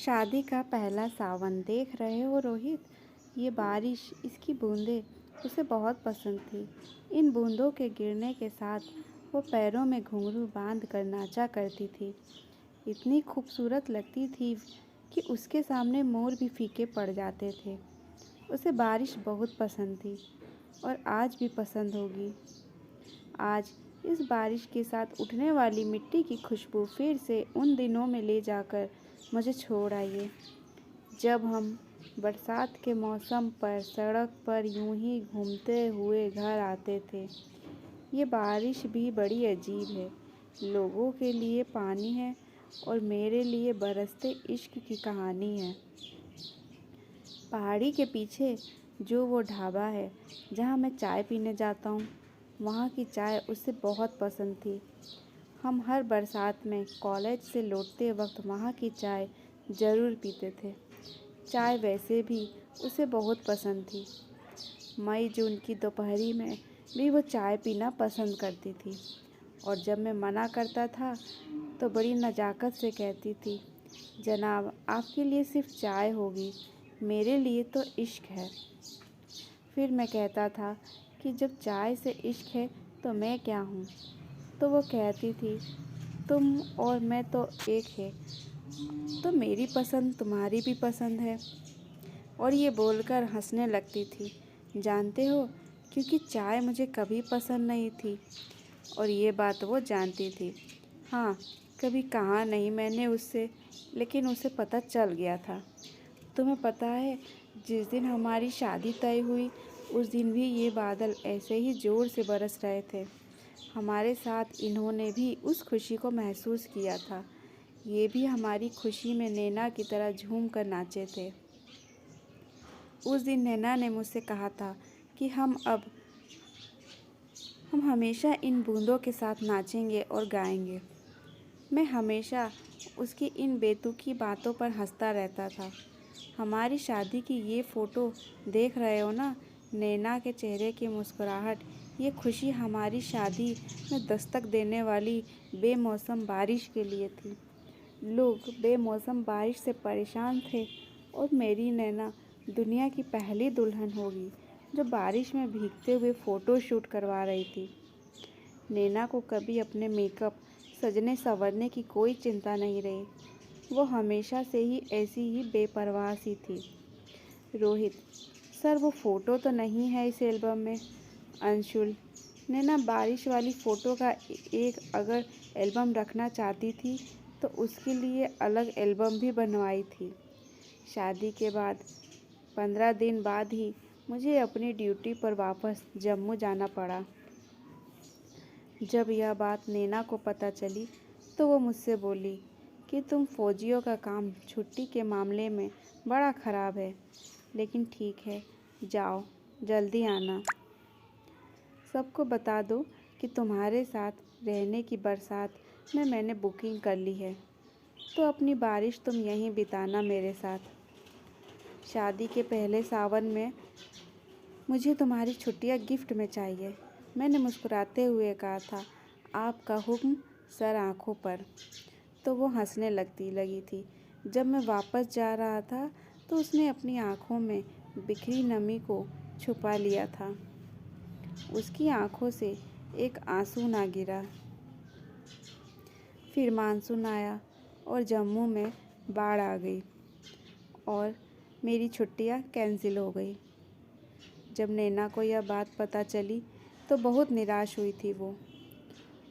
शादी का पहला सावन देख रहे हो रोहित। ये बारिश, इसकी बूंदें उसे बहुत पसंद थी। इन बूंदों के गिरने के साथ वो पैरों में घुंघरू बांध कर नाचा करती थी। इतनी खूबसूरत लगती थी कि उसके सामने मोर भी फीके पड़ जाते थे। उसे बारिश बहुत पसंद थी और आज भी पसंद होगी। आज इस बारिश के साथ उठने वाली मिट्टी की खुशबू फिर से उन दिनों में ले जाकर मुझे छोड़ आइए, जब हम बरसात के मौसम पर सड़क पर यूं ही घूमते हुए घर आते थे। ये बारिश भी बड़ी अजीब है। लोगों के लिए पानी है और मेरे लिए बरसते इश्क की कहानी है। पहाड़ी के पीछे जो वो ढाबा है जहाँ मैं चाय पीने जाता हूँ, वहाँ की चाय उसे बहुत पसंद थी। हम हर बरसात में कॉलेज से लौटते वक्त वहाँ की चाय ज़रूर पीते थे। चाय वैसे भी उसे बहुत पसंद थी। मई जून की दोपहरी में भी वो चाय पीना पसंद करती थी और जब मैं मना करता था तो बड़ी नज़ाकत से कहती थी, जनाब आपके लिए सिर्फ चाय होगी, मेरे लिए तो इश्क है। फिर मैं कहता था कि जब चाय से इश्क है तो मैं क्या हूँ। तो वो कहती थी, तुम और मैं तो एक है, तो मेरी पसंद तुम्हारी भी पसंद है। और ये बोलकर हंसने लगती थी। जानते हो, क्योंकि चाय मुझे कभी पसंद नहीं थी और ये बात वो जानती थी। हाँ, कभी कहा नहीं मैंने उससे, लेकिन उसे पता चल गया था। तुम्हें पता है, जिस दिन हमारी शादी तय हुई उस दिन भी ये बादल ऐसे ही ज़ोर से बरस रहे थे। हमारे साथ इन्होंने भी उस खुशी को महसूस किया था। ये भी हमारी खुशी में नैना की तरह झूम कर नाचे थे। उस दिन नैना ने मुझसे कहा था कि हम हमेशा इन बूंदों के साथ नाचेंगे और गाएंगे। मैं हमेशा उसकी इन बेतुकी बातों पर हंसता रहता था। हमारी शादी की ये फ़ोटो देख रहे हो ना, नैना के चेहरे की मुस्कुराहट, ये खुशी हमारी शादी में दस्तक देने वाली बेमौसम बारिश के लिए थी। लोग बेमौसम बारिश से परेशान थे और मेरी नैना दुनिया की पहली दुल्हन होगी जो बारिश में भीगते हुए फ़ोटो शूट करवा रही थी। नैना को कभी अपने मेकअप, सजने संवरने की कोई चिंता नहीं रही। वो हमेशा से ही ऐसी ही बेपरवाह सी थी। रोहित सर, वो फ़ोटो तो नहीं है इस एल्बम में। अंशुल, नैना बारिश वाली फ़ोटो का एक अगर एल्बम रखना चाहती थी तो उसके लिए अलग एल्बम भी बनवाई थी। शादी के बाद 15 दिन बाद ही मुझे अपनी ड्यूटी पर वापस जम्मू जाना पड़ा। जब यह बात नैना को पता चली तो वो मुझसे बोली कि तुम फौजियों का काम छुट्टी के मामले में बड़ा ख़राब है, लेकिन ठीक है, जाओ, जल्दी आना। सबको बता दो कि तुम्हारे साथ रहने की बरसात में मैंने बुकिंग कर ली है, तो अपनी बारिश तुम यहीं बिताना मेरे साथ। शादी के पहले सावन में मुझे तुम्हारी छुट्टियां गिफ्ट में चाहिए, मैंने मुस्कुराते हुए कहा था। आपका हुक्म सर आँखों पर। तो वो हंसने लगी थी। जब मैं वापस जा रहा था तो उसने अपनी आँखों में बिखरी नमी को छुपा लिया था। उसकी आँखों से एक आंसू ना गिरा। फिर मानसून आया और जम्मू में बाढ़ आ गई और मेरी छुट्टियां कैंसिल हो गई। जब नैना को यह बात पता चली तो बहुत निराश हुई थी वो।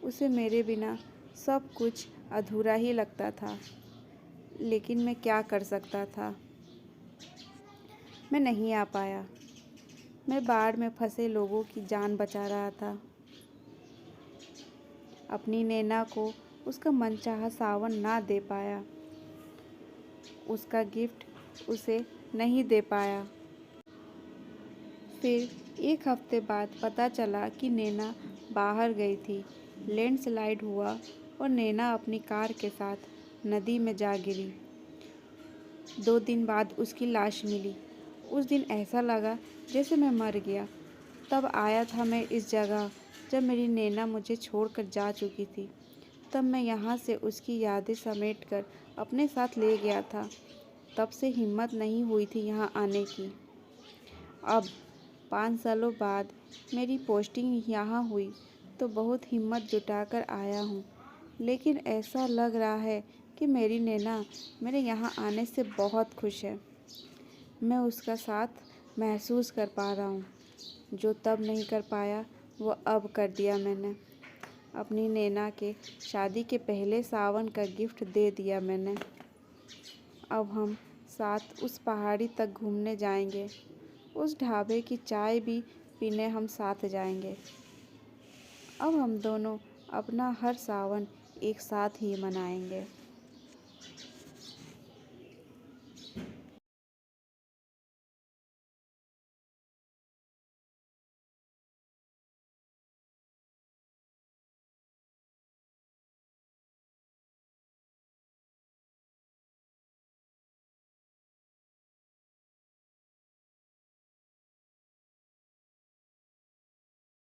उसे मेरे बिना सब कुछ अधूरा ही लगता था, लेकिन मैं क्या कर सकता था। मैं नहीं आ पाया। मैं बाढ़ में फंसे लोगों की जान बचा रहा था। अपनी नैना को उसका मनचाहा सावन ना दे पाया, उसका गिफ्ट उसे नहीं दे पाया। फिर एक हफ्ते बाद पता चला कि नैना बाहर गई थी। लैंडस्लाइड हुआ और नैना अपनी कार के साथ नदी में जा गिरी। 2 दिन बाद उसकी लाश मिली। उस दिन ऐसा लगा जैसे मैं मर गया। तब आया था मैं इस जगह जब मेरी नैना मुझे छोड़कर जा चुकी थी। तब मैं यहाँ से उसकी यादें समेट कर अपने साथ ले गया था। तब से हिम्मत नहीं हुई थी यहाँ आने की। अब 5 सालों बाद मेरी पोस्टिंग यहाँ हुई तो बहुत हिम्मत जुटाकर आया हूँ, लेकिन ऐसा लग रहा है कि मेरी नैना मेरे यहाँ आने से बहुत खुश है। मैं उसका साथ महसूस कर पा रहा हूँ। जो तब नहीं कर पाया वो अब कर दिया मैंने। अपनी नैना के शादी के पहले सावन का गिफ्ट दे दिया मैंने। अब हम साथ उस पहाड़ी तक घूमने जाएंगे। उस ढाबे की चाय भी पीने हम साथ जाएंगे। अब हम दोनों अपना हर सावन एक साथ ही मनाएंगे।